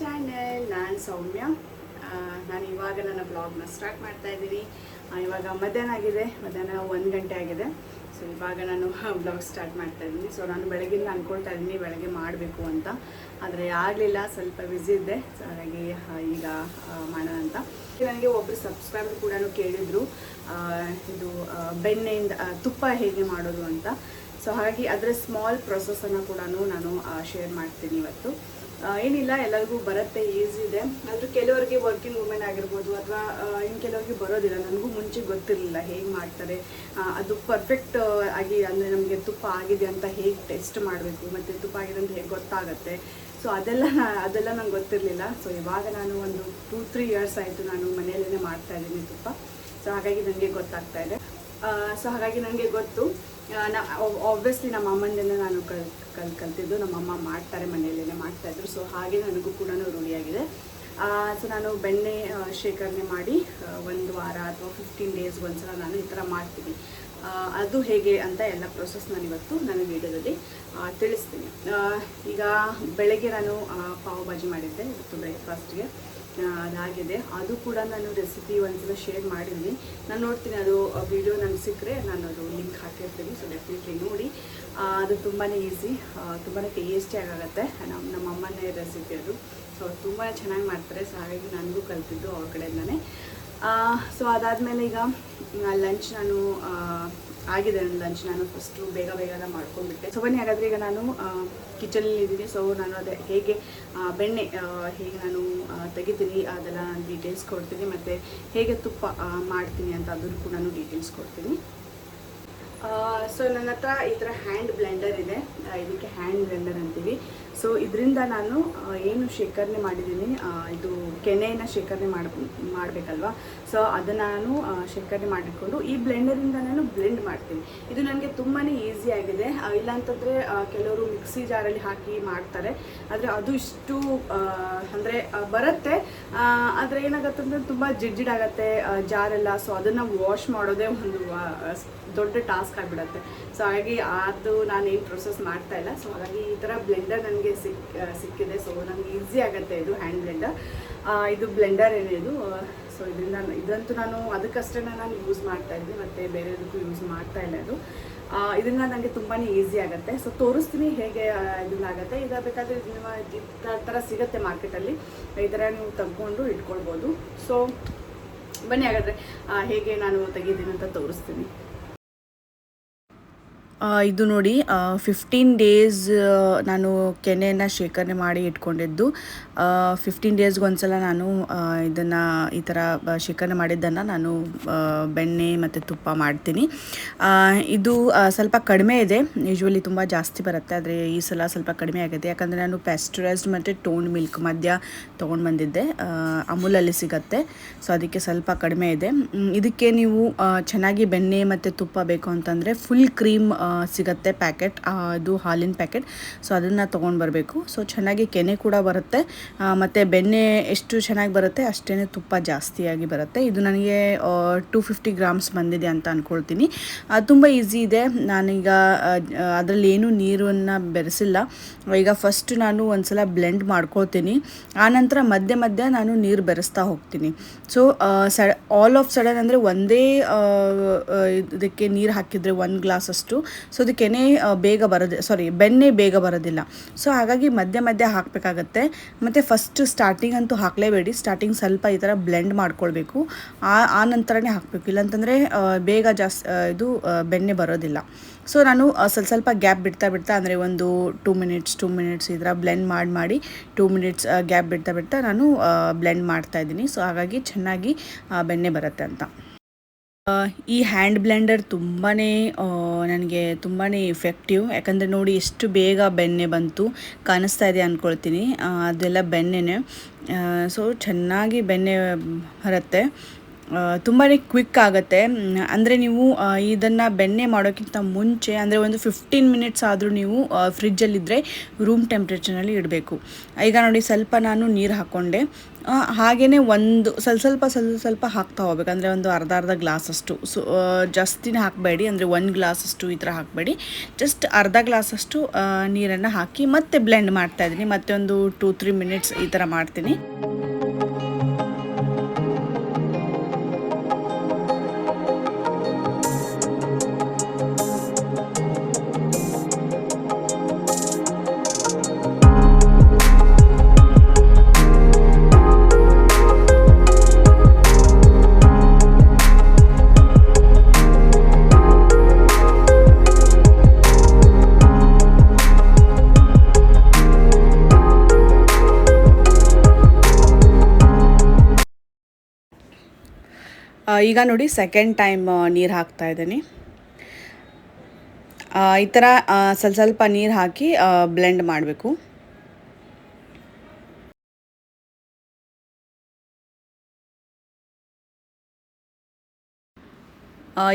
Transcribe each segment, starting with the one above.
Channel. ನಾನು ಸೌಮ್ಯ. ನಾನು ಇವಾಗ ನನ್ನ ಬ್ಲಾಗ್ನ ಸ್ಟಾರ್ಟ್ ಮಾಡ್ತಾ ಇದ್ದೀನಿ. ಇವಾಗ ಮಧ್ಯಾಹ್ನ 1 ಗಂಟೆ ಆಗಿದೆ. ಸೊ ಇವಾಗ ನಾನು ಬ್ಲಾಗ್ ಸ್ಟಾರ್ಟ್ ಮಾಡ್ತಾ ಇದ್ದೀನಿ. ಸೊ ನಾನು ಬೆಳಗ್ಗಿಂದ ಅಂದ್ಕೊಳ್ತಾ ಇದ್ದೀನಿ ಬೆಳಗ್ಗೆ ಮಾಡಬೇಕು ಅಂತ, ಆದರೆ ಆಗಲಿಲ್ಲ, ಸ್ವಲ್ಪ ಬ್ಯುಸಿ ಇದ್ದೆ. ಸೊ ಹಾಗಾಗಿ ಈಗ ಮಾಡೋಣ ಅಂತ. ನನಗೆ ಒಬ್ಬರು ಸಬ್ಸ್ಕ್ರೈಬರ್ ಕೂಡ ಕೇಳಿದರು ಇದು ಬೆಣ್ಣೆಯಿಂದ ತುಪ್ಪ ಹೇಗೆ ಮಾಡೋದು ಅಂತ. ಸೊ ಹಾಗಾಗಿ ಅದರ ಸ್ಮಾಲ್ ಪ್ರೊಸೆಸನ್ನು ಕೂಡ ನಾನು ಶೇರ್ ಮಾಡ್ತೀನಿ ಇವತ್ತು. ಏನಿಲ್ಲ, ಎಲ್ಲರಿಗೂ ಬರುತ್ತೆ, ಈಸಿ ಇದೆ. ಆದರೆ ಕೆಲವರಿಗೆ ವರ್ಕಿಂಗ್ ವುಮೆನ್ ಆಗಿರ್ಬೋದು ಅಥವಾ ಇನ್ನು ಕೆಲವರಿಗೆ ಬರೋದಿಲ್ಲ. ನನಗೂ ಮುಂಚೆ ಗೊತ್ತಿರಲಿಲ್ಲ ಹೇಗೆ ಮಾಡ್ತಾರೆ, ಅದು ಪರ್ಫೆಕ್ಟ್ ಆಗಿ ಅಂದರೆ ನಮಗೆ ತುಪ್ಪ ಆಗಿದೆ ಅಂತ ಹೇಗೆ ಟೆಸ್ಟ್ ಮಾಡಬೇಕು ಮತ್ತು ತುಪ್ಪ ಆಗಿದೆ ಅಂತ ಹೇಗೆ ಗೊತ್ತಾಗುತ್ತೆ. ಸೊ ಅದೆಲ್ಲ ನಂಗೆ ಗೊತ್ತಿರಲಿಲ್ಲ. ಸೊ ಇವಾಗ ನಾನು ಒಂದು 2-3 ಇಯರ್ಸ್ ಆಯಿತು ನಾನು ಮನೆಯಲ್ಲೇ ಮಾಡ್ತಾಯಿದ್ದೀನಿ ತುಪ್ಪ. ಸೊ ಹಾಗಾಗಿ ನನಗೆ ಗೊತ್ತಾಗ್ತಾ ಇದೆ. ಸೊ ಹಾಗಾಗಿ ನನಗೆ ಗೊತ್ತು. ಆಬ್ವಿಯಸ್ಲಿ ನಮ್ಮ ಅಮ್ಮನಿಂದ ನಾನು ಕಲ್ತಿದ್ದು. ನಮ್ಮಮ್ಮ ಮಾಡ್ತಾರೆ, ಮನೆಯಲ್ಲೇ ಮಾಡ್ತಾಯಿದ್ರು. ಸೊ ಹಾಗೆ ನನಗೂ ಕೂಡ ರೂಢಿಯಾಗಿದೆ. ಸೊ ನಾನು ಬೆಣ್ಣೆ ಶೇಖರಣೆ ಮಾಡಿ 1 ವಾರ ಅಥವಾ 15 ಡೇಸ್ಗೆ ಒಂದ್ಸಲ ನಾನು ಈ ಥರ ಮಾಡ್ತೀನಿ. ಅದು ಹೇಗೆ ಅಂತ ಎಲ್ಲ ಪ್ರೊಸೆಸ್ ನಾನು ಇವತ್ತು ನನ್ನ ವೀಡಿಯೋದಲ್ಲಿ ತಿಳಿಸ್ತೀನಿ. ಈಗ ಬೆಳಗ್ಗೆ ನಾನು ಪಾವ್ ಭಾಜಿ ಮಾಡಿದ್ದೆ ಇವತ್ತು ಬ್ರೇಕ್ಫಾಸ್ಟ್ಗೆ. ಅದಾಗಿದೆ. ಅದು ಕೂಡ ನಾನು ರೆಸಿಪಿ ಒಂದ್ಸಲ ಶೇರ್ ಮಾಡಿದ್ದೀನಿ. ನಾನು ನೋಡ್ತೀನಿ, ಅದು ವಿಡಿಯೋ ನನಗೆ ಸಿಕ್ಕರೆ ನಾನು ಅದು ಲಿಂಕ್ ಹಾಕಿರ್ತೀನಿ. ಸೊ ಡೆಫಿನೆಟ್ಲಿ ನೋಡಿ. ಅದು ತುಂಬಾ ಈಸಿ, ತುಂಬಾ ಟೇಸ್ಟಿಯಾಗಿ ಆಗುತ್ತೆ. ನಮ್ಮ ಅಮ್ಮನೇ ರೆಸಿಪಿ ಅದು. ಸೊ ತುಂಬಾ ಚೆನ್ನಾಗಿ ಮಾಡ್ತಾರೆ. ಸೊ ಹಾಗಾಗಿ ನನಗೂ ಕಲ್ತಿದ್ದು ಅವ್ರ ಕಡೆಯಿಂದನೇ. ಸೊ ಅದಾದಮೇಲೆ ಈಗ ಲಂಚ್ ನಾನು ಆಗಿದೆ. ನನ್ನ ಲಂಚ್ ನಾನು ಫಸ್ಟು ಬೇಗ ಎಲ್ಲ ಮಾಡ್ಕೊಂಡ್ಬಿಟ್ಟೆ. ಸೊ ಬನ್ನಿ ಹಾಗಾದರೆ ಈಗ ನಾನು ಕಿಚನಲ್ಲಿ ಇದ್ದೀನಿ. ಸೊ ನಾನು ಅದೇ ಹೇಗೆ ಬೆಣ್ಣೆ ಹೇಗೆ ನಾನು ತೆಗಿತೀನಿ ಅದೆಲ್ಲ ನಾನು ಡೀಟೇಲ್ಸ್ ಕೊಡ್ತೀನಿ, ಮತ್ತು ಹೇಗೆ ತುಪ್ಪ ಮಾಡ್ತೀನಿ ಅಂತ ಅದನ್ನು ಕೂಡ ನಾನು ಡೀಟೇಲ್ಸ್ ಕೊಡ್ತೀನಿ. ಸೊ ನನ್ನ ಹತ್ರ ಈ ಥರ ಹ್ಯಾಂಡ್ ಬ್ಲೆಂಡರ್ ಇದೆ. ಇದಕ್ಕೆ ಹ್ಯಾಂಡ್ ಬ್ಲೆಂಡರ್ ಅಂತೀವಿ. ಸೊ ಇದರಿಂದ ನಾನು ಏನು ಶೇಖರಣೆ ಮಾಡಿದ್ದೀನಿ, ಇದು ಕೆನೆಯನ್ನು ಶೇಖರಣೆ ಮಾಡಬೇಕಲ್ವ. ಸೊ ಅದನ್ನು ನಾನು ಶೇಖರಣೆ ಮಾಡಿಕೊಂಡು ಈ ಬ್ಲೆಂಡರಿಂದ ನಾನು ಬ್ಲೆಂಡ್ ಮಾಡ್ತೀನಿ. ಇದು ನನಗೆ ತುಂಬಾ ಈಸಿ ಆಗಿದೆ. ಇಲ್ಲಾಂತಂದರೆ ಕೆಲವರು ಮಿಕ್ಸಿ ಜಾರಲ್ಲಿ ಹಾಕಿ ಮಾಡ್ತಾರೆ, ಆದರೆ ಅದು ಇಷ್ಟು ಅಂದರೆ ಬರುತ್ತೆ, ಆದರೆ ಏನಾಗುತ್ತೆ ಅಂದರೆ ತುಂಬ ಜಿಡ್ಜಿಡಾಗತ್ತೆ ಜಾರೆಲ್ಲ. ಸೊ ಅದನ್ನು ವಾಶ್ ಮಾಡೋದೇ ಒಂದು ದೊಡ್ಡ ಟಾಸ್ಕ್ ಆಗಿಬಿಡುತ್ತೆ. ಸೊ ಹಾಗಾಗಿ ಅದು ನಾನೇನು ಪ್ರೊಸೆಸ್ ಮಾಡ್ತಾ ಇಲ್ಲ. ಸೊ ಹಾಗಾಗಿ ಈ ಥರ ಬ್ಲೆಂಡರ್ ನನಗೆ ಸಿಕ್ಕಿದೆ. ಸೊ ನನಗೆ ಈಸಿ ಆಗುತ್ತೆ ಇದು ಹ್ಯಾಂಡ್ ಬ್ಲೆಂಡರ್. ಇದು ಬ್ಲೆಂಡರ್ ಏನಿದು. ಸೊ ಇದಂತೂ ನಾನು ಅದಕ್ಕಷ್ಟೇ ನಾನು ಯೂಸ್ ಮಾಡ್ತಾ ಇದ್ದೆ, ಮತ್ತು ಬೇರೆದಕ್ಕೂ ಯೂಸ್ ಮಾಡ್ತಾ ಇಲ್ಲ. ಇದರಿಂದ ನನಗೆ ತುಂಬಾ ಈಸಿ ಆಗುತ್ತೆ. ಸೊ ತೋರಿಸ್ತೀನಿ ಹೇಗೆ ಇದನ್ನಾಗುತ್ತೆ. ಬೇಕಾದರೆ ಈ ಥರ ಸಿಗುತ್ತೆ ಮಾರ್ಕೆಟಲ್ಲಿ. ಈ ಥರ ನೀವು ತೆಗೆದುಕೊಂಡು ಇಟ್ಕೊಳ್ಬೋದು. ಸೊ ಬನ್ನಿ ಹಾಗಾದರೆ ಹೇಗೆ ನಾನು ತೆಗಿತೀನಿ ಅಂತ ತೋರಿಸ್ತೀನಿ. ಇದು ನೋಡಿ, 15 ಡೇಸ್ ನಾನು ಕೆನೆಯನ್ನು ಶೇಖರಣೆ ಮಾಡಿ ಇಟ್ಕೊಂಡಿದ್ದು. 15 ಡೇಸ್ಗೆ ಒಂದ್ಸಲ ನಾನು ಇದನ್ನು ಈ ಥರ ಶೇಖರಣೆ ಮಾಡಿದ್ದನ್ನು ನಾನು ಬೆಣ್ಣೆ ಮತ್ತು ತುಪ್ಪ ಮಾಡ್ತೀನಿ. ಇದು ಸ್ವಲ್ಪ ಕಡಿಮೆ ಇದೆ. ಯೂಶ್ವಲಿ ತುಂಬ ಜಾಸ್ತಿ ಬರುತ್ತೆ, ಆದರೆ ಈ ಸಲ ಸ್ವಲ್ಪ ಕಡಿಮೆ ಆಗಿದೆ. ಯಾಕಂದರೆ ನಾನು ಪ್ಯಾಸ್ಚರೈಸ್ಡ್ ಮತ್ತು ಟೋನ್ ಮಿಲ್ಕ್ ಮಧ್ಯ ತೊಗೊಂಡು ಬಂದಿದ್ದೆ. ಅಮೂಲಲ್ಲಿ ಸಿಗುತ್ತೆ. ಸೊ ಅದಕ್ಕೆ ಸ್ವಲ್ಪ ಕಡಿಮೆ ಇದೆ. ಇದಕ್ಕೆ ನೀವು ಚೆನ್ನಾಗಿ ಬೆಣ್ಣೆ ಮತ್ತು ತುಪ್ಪ ಬೇಕು ಅಂತಂದರೆ ಫುಲ್ ಕ್ರೀಮ್ ಸಿಗುತ್ತೆ ಪ್ಯಾಕೆಟ್, ಅದು ಹಾಲಿನ ಪ್ಯಾಕೆಟ್. ಸೊ ಅದನ್ನು ತೊಗೊಂಡು ಬರಬೇಕು. ಸೊ ಚೆನ್ನಾಗಿ ಕೆನೆ ಕೂಡ ಬರುತ್ತೆ, ಮತ್ತು ಬೆಣ್ಣೆ ಎಷ್ಟು ಚೆನ್ನಾಗಿ ಬರುತ್ತೆ ಅಷ್ಟೇ ತುಪ್ಪ ಜಾಸ್ತಿಯಾಗಿ ಬರುತ್ತೆ. ಇದು ನನಗೆ 250 ಗ್ರಾಮ್ಸ್ ಬಂದಿದೆ ಅಂತ ಅಂದ್ಕೊಳ್ತೀನಿ. ತುಂಬ ಈಸಿ ಇದೆ. ನಾನೀಗ ಅದರಲ್ಲಿ ಏನೂ ನೀರನ್ನು ಬೆರೆಸಿಲ್ಲ. ಈಗ ಫಸ್ಟ್ ನಾನು ಒಂದ್ಸಲ ಬ್ಲೆಂಡ್ ಮಾಡ್ಕೊಳ್ತೀನಿ, ಆನಂತರ ಮಧ್ಯೆ ನಾನು ನೀರು ಬೆರೆಸ್ತಾ ಹೋಗ್ತೀನಿ. ಸೊ ಆಲ್ ಆಫ್ ಸಡನ್ ಅಂದರೆ ಒಂದೇ ಇದಕ್ಕೆ ನೀರು ಹಾಕಿದರೆ 1 ಗ್ಲಾಸ್ ಅಷ್ಟು. ಸೊ ಅದು ಕೆನೆ ಬೇಗ ಬೆಣ್ಣೆ ಬೇಗ ಬರೋದಿಲ್ಲ. ಸೊ ಹಾಗಾಗಿ ಮಧ್ಯೆ ಹಾಕಬೇಕಾಗತ್ತೆ. ಮತ್ತು ಫಸ್ಟ್ ಸ್ಟಾರ್ಟಿಂಗ್ ಅಂತೂ ಹಾಕಲೇಬೇಡಿ. ಸ್ಟಾರ್ಟಿಂಗ್ ಸ್ವಲ್ಪ ಈ ಥರ ಬ್ಲೆಂಡ್ ಮಾಡ್ಕೊಳ್ಬೇಕು, ಆ ನಂತರನೇ ಹಾಕಬೇಕು. ಇಲ್ಲಾಂತಂದರೆ ಬೇಗ ಇದು ಬೆಣ್ಣೆ ಬರೋದಿಲ್ಲ. ಸೊ ನಾನು ಸ್ವಲ್ಪ ಗ್ಯಾಪ್ ಬಿಡ್ತಾ ಅಂದರೆ ಒಂದು 2 ಮಿನಿಟ್ಸ್ ಈ ಥರ ಬ್ಲೆಂಡ್ ಮಾಡಿ 2 ಮಿನಿಟ್ಸ್ ಗ್ಯಾಪ್ ಬಿಡ್ತಾ ನಾನು ಬ್ಲೆಂಡ್ ಮಾಡ್ತಾಯಿದ್ದೀನಿ. ಸೊ ಹಾಗಾಗಿ ಚೆನ್ನಾಗಿ ಬೆಣ್ಣೆ ಬರುತ್ತೆ ಅಂತ. ಈ ಹ್ಯಾಂಡ್ ಬ್ಲೆಂಡರ್ ನನಗೆ ತುಂಬಾ ಇಫೆಕ್ಟಿವ್. ಯಾಕಂದರೆ ನೋಡಿ ಎಷ್ಟು ಬೇಗ ಬೆಣ್ಣೆ ಬಂತು, ಕಾಣಿಸ್ತಾ ಇದೆ ಅಂದ್ಕೊಳ್ತೀನಿ. ಅದೆಲ್ಲ ಬೆಣ್ಣೆನೇ. ಸೊ ಚೆನ್ನಾಗಿ ಬೆಣ್ಣೆ ಬರುತ್ತೆ. ತುಂಬಾ ಕ್ವಿಕ್ ಆಗುತ್ತೆ. ಅಂದರೆ ನೀವು ಇದನ್ನು ಬೆಣ್ಣೆ ಮಾಡೋಕ್ಕಿಂತ ಮುಂಚೆ ಅಂದರೆ ಒಂದು 15 ಮಿನಿಟ್ಸ್ ಆದರೂ ನೀವು ಫ್ರಿಜ್ಜಲ್ಲಿದ್ದರೆ ರೂಮ್ ಟೆಂಪ್ರೇಚರ್ನಲ್ಲಿ ಇಡಬೇಕು. ಈಗ ನೋಡಿ ಸ್ವಲ್ಪ ನಾನು ನೀರು ಹಾಕ್ಕೊಂಡೆ, ಹಾಗೆಯೇ ಒಂದು ಸ್ವಲ್ಪ ಹಾಕ್ತಾ ಹೋಗ್ಬೇಕು. ಅಂದರೆ ಒಂದು ಅರ್ಧ ಗ್ಲಾಸಷ್ಟು, ಜಾಸ್ತಿನೇ ಹಾಕಬೇಡಿ, ಅಂದರೆ 1 ಗ್ಲಾಸಷ್ಟು ಈ ಥರ ಹಾಕಬೇಡಿ, ಜಸ್ಟ್ ಅರ್ಧ ಗ್ಲಾಸಷ್ಟು ನೀರನ್ನು ಹಾಕಿ ಮತ್ತೆ ಬ್ಲೆಂಡ್ ಮಾಡ್ತಾಯಿದ್ದೀನಿ. ಮತ್ತೆ ಒಂದು 2-3 ಮಿನಿಟ್ಸ್ ಈ ಥರ ಮಾಡ್ತೀನಿ. ಈಗ ನೋಡಿ ಸೆಕೆಂಡ್ ಟೈಮ್ ನೀರು ಹಾಕ್ತಾ ಇದ್ದೀನಿ. ಈ ಥರ ಸ್ವಲ್ಪ ನೀರು ಹಾಕಿ ಬ್ಲೆಂಡ್ ಮಾಡಬೇಕು.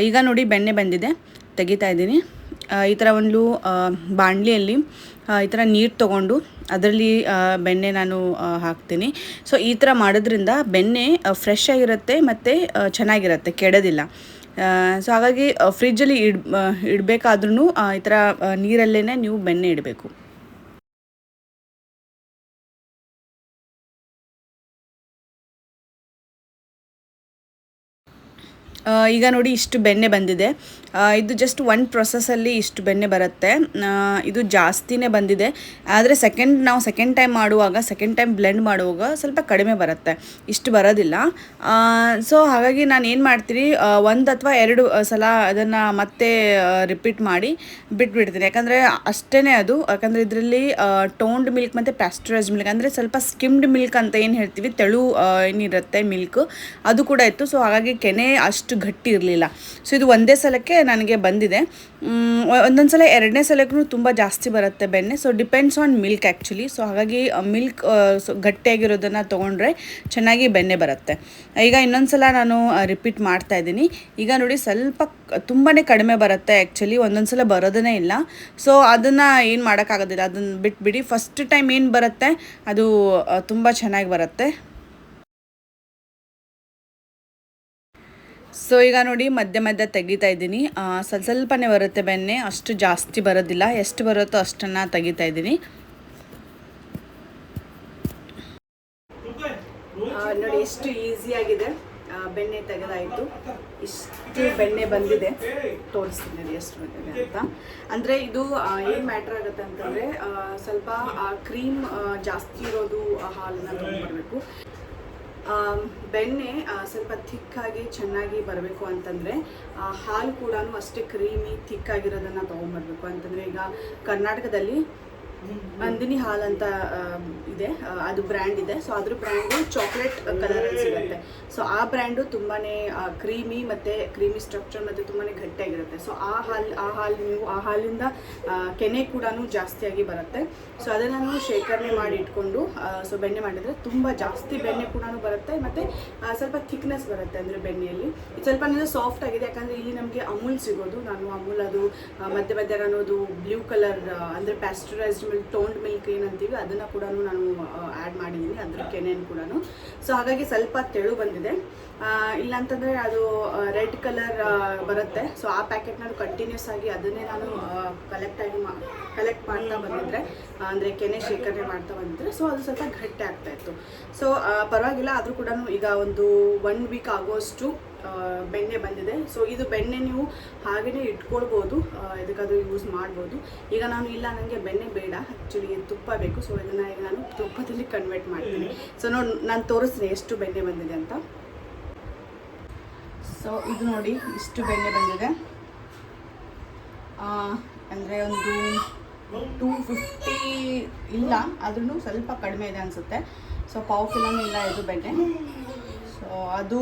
ಈಗ ನೋಡಿ ಬೆಣ್ಣೆ ಬಂದಿದೆ, ತೆಗಿತಾ ಇದ್ದೀನಿ. ಈ ಥರ ಒಂದು ಬಾಣಲಿಯಲ್ಲಿ ಈ ಥರ ನೀರು ತೊಗೊಂಡು ಅದರಲ್ಲಿ ಬೆಣ್ಣೆ ನಾನು ಹಾಕ್ತೀನಿ. ಸೊ ಈ ಥರ ಮಾಡೋದ್ರಿಂದ ಬೆಣ್ಣೆ ಫ್ರೆಶ್ ಆಗಿರುತ್ತೆ ಮತ್ತು ಚೆನ್ನಾಗಿರುತ್ತೆ, ಕೆಡೋದಿಲ್ಲ. ಸೊ ಹಾಗಾಗಿ ಫ್ರಿಜ್ಜಲ್ಲಿ ಇಡಬೇಕಾದ್ರೂ ಈ ಥರ ನೀರಲ್ಲೇ ನೀವು ಬೆಣ್ಣೆ ಇಡಬೇಕು. ಈಗ ನೋಡಿ ಇಷ್ಟು ಬೆಣ್ಣೆ ಬಂದಿದೆ. ಇದು ಜಸ್ಟ್ ಒಂದು ಪ್ರೊಸೆಸ್ಸಲ್ಲಿ ಇಷ್ಟು ಬೆಣ್ಣೆ ಬರುತ್ತೆ. ಇದು ಜಾಸ್ತಿನೇ ಬಂದಿದೆ, ಆದರೆ ನಾವು ಸೆಕೆಂಡ್ ಟೈಮ್ ಬ್ಲೆಂಡ್ ಮಾಡುವಾಗ ಸ್ವಲ್ಪ ಕಡಿಮೆ ಬರುತ್ತೆ, ಇಷ್ಟು ಬರೋದಿಲ್ಲ. ಸೊ ಹಾಗಾಗಿ ನಾನು ಏನು ಮಾಡ್ತೀನಿ, 1 ಅಥವಾ 2 ಸಲ ಅದನ್ನು ಮತ್ತೆ ರಿಪೀಟ್ ಮಾಡಿ ಬಿಟ್ಬಿಡ್ತೀನಿ. ಯಾಕಂದರೆ ಅಷ್ಟೇ ಅದು, ಯಾಕಂದರೆ ಇದರಲ್ಲಿ ಟೋನ್ಡ್ ಮಿಲ್ಕ್ ಮತ್ತು ಪ್ಯಾಸ್ಚರೈಸ್ಡ್ ಮಿಲ್ಕ್, ಅಂದರೆ ಸ್ವಲ್ಪ ಸ್ಕಿಮ್ಡ್ ಮಿಲ್ಕ್ ಅಂತ ಏನು ಹೇಳ್ತೀವಿ, ತೆಳು ಏನಿರುತ್ತೆ ಮಿಲ್ಕ್, ಅದು ಕೂಡ ಇತ್ತು. ಸೊ ಹಾಗಾಗಿ ಕೆನೆ ಅಷ್ಟು ಗಟ್ಟಿ ಇರಲಿಲ್ಲ. ಸೊ ಇದು ಒಂದೇ ಸಲಕ್ಕೆ ನನಗೆ ಬಂದಿದೆ. ಒಂದೊಂದು ಸಲ 2ನೇ ಸಲಕ್ಕೂ ತುಂಬ ಜಾಸ್ತಿ ಬರುತ್ತೆ ಬೆಣ್ಣೆ. So depends on milk actually. So ಹಾಗಾಗಿ ಮಿಲ್ಕ್ ಗಟ್ಟಿಯಾಗಿರೋದನ್ನು ತೊಗೊಂಡ್ರೆ ಚೆನ್ನಾಗಿ ಬೆಣ್ಣೆ ಬರುತ್ತೆ. ಈಗ ಇನ್ನೊಂದು ಸಲ ನಾನು ರಿಪೀಟ್ ಮಾಡ್ತಾ ಇದ್ದೀನಿ. ಈಗ ನೋಡಿ ಸ್ವಲ್ಪ ತುಂಬಾ ಕಡಿಮೆ ಬರುತ್ತೆ ಆ್ಯಕ್ಚುಲಿ, ಒಂದೊಂದು ಸಲ ಬರೋದೇ ಇಲ್ಲ. ಸೊ ಅದನ್ನು ಏನು ಮಾಡೋಕ್ಕಾಗೋದಿಲ್ಲ, ಅದನ್ನು ಬಿಟ್ಬಿಡಿ. ಫಸ್ಟ್ ಟೈಮ್ ಏನು ಬರುತ್ತೆ ಅದು ತುಂಬ ಚೆನ್ನಾಗಿ ಬರುತ್ತೆ. ಸೊ ಈಗ ನೋಡಿ ಮಧ್ಯೆ ತೆಗಿತಾ ಇದ್ದೀನಿ. ಸ್ವಲ್ಪನೇ ಬರುತ್ತೆ ಬೆಣ್ಣೆ, ಅಷ್ಟು ಜಾಸ್ತಿ ಬರೋದಿಲ್ಲ. ಎಷ್ಟು ಬರುತ್ತೋ ಅಷ್ಟನ್ನು ತೆಗಿತಾ ಇದ್ದೀನಿ. ನೋಡಿ ಎಷ್ಟು ಈಸಿಯಾಗಿದೆ, ಬೆಣ್ಣೆ ತೆಗೆದಾಯಿತು. ಇಷ್ಟು ಬೆಣ್ಣೆ ಬಂದಿದೆ, ತೋರಿಸ್ತೀನಿ ಅದು ಎಷ್ಟು ಬಂದಿದೆ ಅಂತ. ಅಂದರೆ ಇದು ಏನು ಮ್ಯಾಟ್ರ್ ಆಗುತ್ತೆ ಅಂತಂದರೆ, ಸ್ವಲ್ಪ ಕ್ರೀಮ್ ಜಾಸ್ತಿ ಇರೋದು ಹಾಲನ್ನು ತೊಗೊಂಡ್ಬರ್ಬೇಕು. ಬೆಣ್ಣೆ ಸ್ವಲ್ಪ ಥಿಕ್ಕಾಗಿ ಚೆನ್ನಾಗಿ ಬರಬೇಕು ಅಂತಂದರೆ ಹಾಲು ಕೂಡ ಅಷ್ಟೇ ಕ್ರೀಮಿ ಥಿಕ್ಕಾಗಿರೋದನ್ನು ತೊಗೊಂಬರ್ಬೇಕು. ಅಂತಂದರೆ ಈಗ ಕರ್ನಾಟಕದಲ್ಲಿ ನಂದಿನಿ ಹಾಲು ಅಂತ ಇದೆ, ಅದು ಬ್ರ್ಯಾಂಡ್ ಇದೆ. ಸೊ ಅದ್ರ ಬ್ರ್ಯಾಂಡು ಚಾಕ್ಲೇಟ್ ಕಲರಲ್ಲಿ ಸಿಗುತ್ತೆ. ಸೊ ಆ ಬ್ರ್ಯಾಂಡು ತುಂಬಾ ಕ್ರೀಮಿ ಮತ್ತು ಕ್ರೀಮಿ ಸ್ಟ್ರಕ್ಚರ್ ಮತ್ತು ತುಂಬಾ ಗಟ್ಟಿಯಾಗಿರುತ್ತೆ. ಸೊ ಆ ಹಾಲಿಂದ ಕೆನೆ ಕೂಡ ಜಾಸ್ತಿಯಾಗಿ ಬರುತ್ತೆ. ಸೊ ಅದನ್ನು ನಾವು ಶೇಖರಣೆ ಮಾಡಿ ಇಟ್ಕೊಂಡು ಸೊ ಬೆಣ್ಣೆ ಮಾಡಿದರೆ ತುಂಬ ಜಾಸ್ತಿ ಬೆಣ್ಣೆ ಕೂಡ ಬರುತ್ತೆ ಮತ್ತು ಸ್ವಲ್ಪ ಥಿಕ್ನೆಸ್ ಬರುತ್ತೆ. ಅಂದರೆ ಬೆಣ್ಣೆಯಲ್ಲಿ ಇದು ಸ್ವಲ್ಪ ಸಾಫ್ಟ್ ಆಗಿದೆ, ಯಾಕಂದರೆ ಇಲ್ಲಿ ನಮಗೆ ಅಮೂಲ್ ಸಿಗೋದು. ನಾನು ಅಮೂಲ್ ಅದು ಮಧ್ಯೆ ಅನ್ನೋದು ಬ್ಲೂ ಕಲರ್ ಅಂದರೆ ಪ್ಯಾಸ್ಚರೈಸ್ಡ್ ಮಿಲ್ಕ್, ಟೋನ್ಡ್ ಮಿಲ್ಕ್ ಏನಂತೀವಿ, ಅದನ್ನು ಕೂಡ ನಾನು ಆ್ಯಡ್ ಮಾಡಿದ್ದೀನಿ, ಅದ್ರ ಕೆನೆಯನ್ನು ಕೂಡ. ಸೊ ಹಾಗಾಗಿ ಸ್ವಲ್ಪ ತೆಳು ಬಂದಿದೆ. ಇಲ್ಲಾಂತಂದರೆ ಅದು ರೆಡ್ ಕಲರ್ ಬರುತ್ತೆ. ಸೊ ಆ ಪ್ಯಾಕೆಟ್ನ ಕಂಟಿನ್ಯೂಸ್ ಆಗಿ ಅದನ್ನೇ ನಾನು ಕಲೆಕ್ಟ್ ಮಾಡ್ತಾ ಬಂದಿದ್ರೆ, ಅಂದರೆ ಕೆನೆ ಶೇಖರಣೆ ಮಾಡ್ತಾ ಬಂದಿದ್ರೆ, ಸೊ ಅದು ಸ್ವಲ್ಪ ಗಟ್ಟಿ ಆಗ್ತಾಯಿತ್ತು. ಸೊ ಪರವಾಗಿಲ್ಲ, ಆದರೂ ಕೂಡ ಈಗ ಒಂದು 1 ವೀಕ್ ಆಗೋಷ್ಟು ಬೆಣ್ಣೆ ಬಂದಿದೆ. ಸೊ ಇದು ಬೆಣ್ಣೆ ನೀವು ಹಾಗೆಯೇ ಇಟ್ಕೊಳ್ಬೋದು, ಇದಕ್ಕಾದರೂ ಯೂಸ್ ಮಾಡ್ಬೋದು. ಈಗ ನಾನು ಇಲ್ಲ ನನಗೆ ಬೆಣ್ಣೆ ಬೇಡ, ಆ್ಯಕ್ಚುಲಿ ತುಪ್ಪ ಬೇಕು. ಸೊ ಇದನ್ನು ಈಗ ನಾನು ತುಪ್ಪದಲ್ಲಿ ಕನ್ವರ್ಟ್ ಮಾಡ್ತೀನಿ. ಸೊ ನಾನು ತೋರಿಸ್ತೀನಿ ಎಷ್ಟು ಬೆಣ್ಣೆ ಬಂದಿದೆ ಅಂತ. ಸೊ ಇದು ನೋಡಿ ಇಷ್ಟು ಬೆಣ್ಣೆ ಬಂದಿದೆ. ಅಂದರೆ ಒಂದು 250 ಇಲ್ಲ, ಆದ್ರೂ ಸ್ವಲ್ಪ ಕಡಿಮೆ ಇದೆ ಅನಿಸುತ್ತೆ. ಸೊ ಪಾವು ಕಿಲೋನೂ ಇಲ್ಲ ಇದು ಬೆಣ್ಣೆ. ಸೊ ಅದು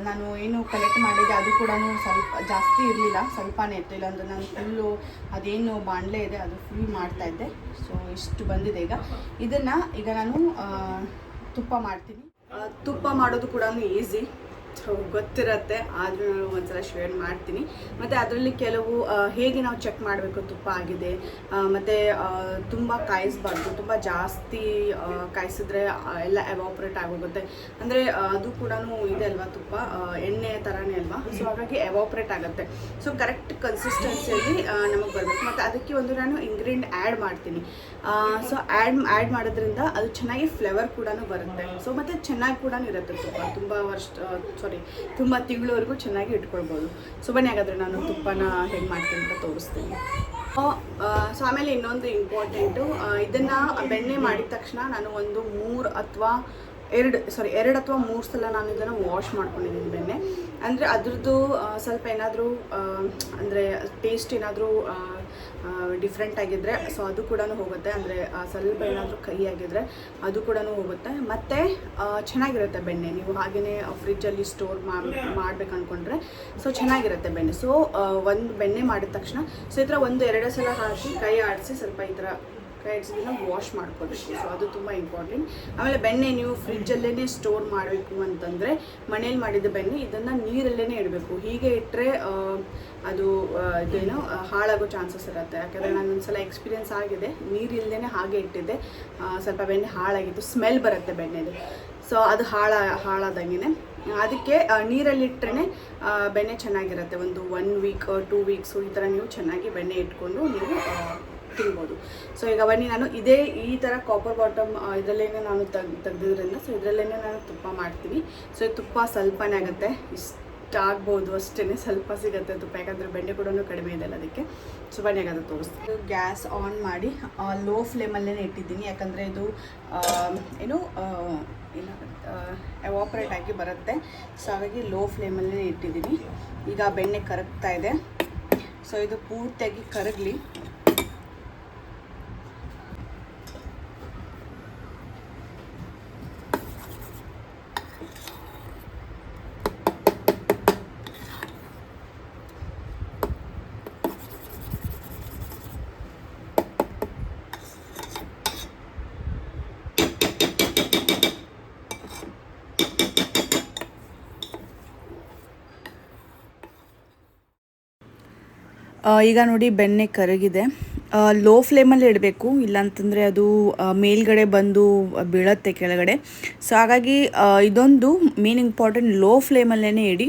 ನಾನು ಏನು ಕಲೆಕ್ಟ್ ಮಾಡಿದ್ದೆ ಅದು ಕೂಡ ಸ್ವಲ್ಪ ಜಾಸ್ತಿ ಇರಲಿಲ್ಲ, ಸ್ವಲ್ಪನೇ ಇತ್ತು. ಇಲ್ಲಾಂದ್ರೆ ನಾನು ಫುಲ್ಲು ಅದೇನು ಬಾಣಲೆ ಇದೆ ಅದು ಫುಲ್ ಮಾಡ್ತಾಯಿದ್ದೆ. ಸೊ ಇಷ್ಟು ಬಂದಿದೆ. ಈಗ ನಾನು ತುಪ್ಪ ಮಾಡ್ತೀನಿ. ತುಪ್ಪ ಮಾಡೋದು ಕೂಡ ಈಸಿ. ಗೊತ್ತಿರುತ್ತೆ, ಆದರೂ ನಾನು ಒಂದ್ಸಲ ಶೇರ್ ಮಾಡ್ತೀನಿ. ಮತ್ತು ಅದರಲ್ಲಿ ಕೆಲವು ಹೇಗೆ ನಾವು ಚೆಕ್ ಮಾಡಬೇಕು ತುಪ್ಪ ಆಗಿದೆ, ಮತ್ತು ತುಂಬ ಕಾಯಿಸಬಾರ್ದು, ತುಂಬ ಜಾಸ್ತಿ ಕಾಯಿಸಿದ್ರೆ ಎಲ್ಲ ಎವಾಪ್ರೇಟ್ ಆಗೋಗುತ್ತೆ. ಅಂದರೆ ಅದು ಕೂಡ ಇದೆ ಅಲ್ವಾ, ತುಪ್ಪ ಎಣ್ಣೆ ಥರನೇ ಅಲ್ವಾ, ಸೊ ಹಾಗಾಗಿ ಎವಾಪ್ರೇಟ್ ಆಗುತ್ತೆ. ಸೊ ಕರೆಕ್ಟ್ ಕನ್ಸಿಸ್ಟೆನ್ಸಿಯಲ್ಲಿ ನಮಗೆ ಬರಬೇಕು. ಮತ್ತು ಅದಕ್ಕೆ ಒಂದು ನಾನು ಇಂಗ್ರೀಡಿಯೆಂಟ್ ಆ್ಯಡ್ ಮಾಡ್ತೀನಿ. ಸೊ ಆ್ಯಡ್ ಮಾಡೋದ್ರಿಂದ ಅದು ಚೆನ್ನಾಗಿ ಫ್ಲೇವರ್ ಕೂಡ ಬರುತ್ತೆ. ಸೊ ಮತ್ತು ಚೆನ್ನಾಗಿ ಕೂಡ ಇರುತ್ತೆ ತುಪ್ಪ, ತುಂಬ ತಿಂಗಳವರೆಗೂ ಚೆನ್ನಾಗಿ ಇಟ್ಕೊಳ್ಬೋದು. ಸೊ ಬನ್ನಿ ಹಾಗಾದರೆ ನಾನು ತುಪ್ಪನ ಹೇಗೆ ಮಾಡ್ತೀನಿ ಅಂತ ತೋರಿಸ್ತೀನಿ. ಸೊ ಆಮೇಲೆ ಇನ್ನೊಂದು ಇಂಪಾರ್ಟೆಂಟು, ಇದನ್ನು ಬೆಣ್ಣೆ ಮಾಡಿದ ತಕ್ಷಣ ನಾನು ಒಂದು 2 ಅಥವಾ 3 ಸಲ ನಾನು ಇದನ್ನು ವಾಶ್ ಮಾಡ್ಕೊಂಡಿದ್ದೀನಿ ಬೆಣ್ಣೆ. ಅಂದರೆ ಅದ್ರದ್ದು ಸ್ವಲ್ಪ ಏನಾದರೂ ಅಂದರೆ ಟೇಸ್ಟ್ ಏನಾದರೂ ಡಿಫ್ರೆಂಟ್ ಆಗಿದ್ದರೆ ಸೊ ಅದು ಕೂಡ ಹೋಗುತ್ತೆ. ಅಂದರೆ ಸ್ವಲ್ಪ ಏನಾದರೂ ಕಹಿ ಆಗಿದ್ದರೆ ಅದು ಕೂಡ ಹೋಗುತ್ತೆ. ಮತ್ತು ಚೆನ್ನಾಗಿರುತ್ತೆ ಬೆಣ್ಣೆ. ನೀವು ಹಾಗೆಯೇ ಫ್ರಿಜ್ಜಲ್ಲಿ ಸ್ಟೋರ್ ಮಾಡ್ಬೇಕು ಅಂದ್ಕೊಂಡ್ರೆ ಸೊ ಚೆನ್ನಾಗಿರುತ್ತೆ ಬೆಣ್ಣೆ. ಸೊ ಒಂದು ಬೆಣ್ಣೆ ಮಾಡಿದ ತಕ್ಷಣ ಸೊ ಈ ಥರ 1-2 ಸಲ ಹಾಕಿ ಕೈ ಆಡಿಸಿ ಸ್ವಲ್ಪ ಈ ಥರ ಕೈಡ್ಸ್ನ ವಾಶ್ ಮಾಡ್ಕೋಬೇಕು. ಸೊ ಅದು ತುಂಬ ಇಂಪಾರ್ಟೆಂಟ್. ಆಮೇಲೆ ಬೆಣ್ಣೆ ನೀವು ಫ್ರಿಜ್ಜಲ್ಲೇ ಸ್ಟೋರ್ ಮಾಡಬೇಕು ಅಂತಂದರೆ ಮನೇಲಿ ಮಾಡಿದ ಬೆಣ್ಣೆ ಇದನ್ನು ನೀರಲ್ಲೇ ಇಡಬೇಕು. ಹೀಗೆ ಇಟ್ಟರೆ ಅದು ಇದೇನೋ ಹಾಳಾಗೋ ಚಾನ್ಸಸ್ ಇರುತ್ತೆ. ಯಾಕಂದರೆ ನಾನು ಒಂದ್ಸಲ ಎಕ್ಸ್ಪೀರಿಯೆನ್ಸ್ ಆಗಿದೆ, ನೀರಿಲ್ಲದೇ ಹಾಗೆ ಇಟ್ಟಿದ್ದೆ, ಸ್ವಲ್ಪ ಬೆಣ್ಣೆ ಹಾಳಾಗಿತ್ತು, ಸ್ಮೆಲ್ ಬರುತ್ತೆ ಬೆಣ್ಣೆದು. ಸೊ ಅದು ಹಾಳಾದಂಗೆ ಅದಕ್ಕೆ ನೀರಲ್ಲಿಟ್ಟರೆ ಬೆಣ್ಣೆ ಚೆನ್ನಾಗಿರುತ್ತೆ. ಒಂದು 1 ವೀಕ್ 2 ವೀಕ್ಸು ಈ ಥರ ನೀವು ಚೆನ್ನಾಗಿ ಬೆಣ್ಣೆ ಇಟ್ಕೊಂಡು ನೀವು ತಿನ್ಬೋದು. ಸೊ ಈಗ ಬನ್ನಿ, ನಾನು ಈ ಥರ ಕಾಪರ್ ಬಾಟಮ್ ಇದರಲ್ಲೇ ನಾನು ತೆಗ್ದಿದ್ರಿಂದ ಸೊ ಇದರಲ್ಲೇ ನಾನು ತುಪ್ಪ ಮಾಡ್ತೀನಿ. ಸೊ ಈ ತುಪ್ಪ ಸ್ವಲ್ಪನೇ ಆಗುತ್ತೆ, ಇಷ್ಟಾಗ್ಬೋದು ಅಷ್ಟೇ, ಸ್ವಲ್ಪ ಸಿಗುತ್ತೆ ತುಪ್ಪ, ಯಾಕಂದರೆ ಬೆಣ್ಣೆ ಕೂಡ ಕಡಿಮೆ ಇದೆಯಲ್ಲ ಅದಕ್ಕೆ. ಸೊ ಬನ್ನಿ ಆಗೋದು ತೋರಿಸ್ತೀನಿ. ಗ್ಯಾಸ್ ಆನ್ ಮಾಡಿ ಲೋ ಫ್ಲೇಮಲ್ಲೇ ಇಟ್ಟಿದ್ದೀನಿ, ಯಾಕಂದರೆ ಇದು ಎವಾಪ್ರೇಟ್ ಆಗಿ ಬರುತ್ತೆ. ಸೊ ಹಾಗಾಗಿ ಲೋ ಫ್ಲೇಮಲ್ಲೇ ಇಟ್ಟಿದ್ದೀನಿ. ಈಗ ಬೆಣ್ಣೆ ಕರಗ್ತಾ ಇದೆ. ಸೊ ಇದು ಪೂರ್ತಿಯಾಗಿ ಕರಗಲಿ. ಈಗ ನೋಡಿ ಬೆಣ್ಣೆ ಕರಗಿದೆ. ಲೋ ಫ್ಲೇಮಲ್ಲಿ ಇಡಬೇಕು, ಇಲ್ಲಾಂತಂದರೆ ಅದು ಮೇಲ್ಗಡೆ ಬಂದು ಬೀಳುತ್ತೆ ಕೆಳಗಡೆ. ಸೊ ಹಾಗಾಗಿ ಇದೊಂದು ಮೇನ್ ಇಂಪಾರ್ಟೆಂಟ್, ಲೋ ಫ್ಲೇಮಲ್ಲೇ ಇಡಿ.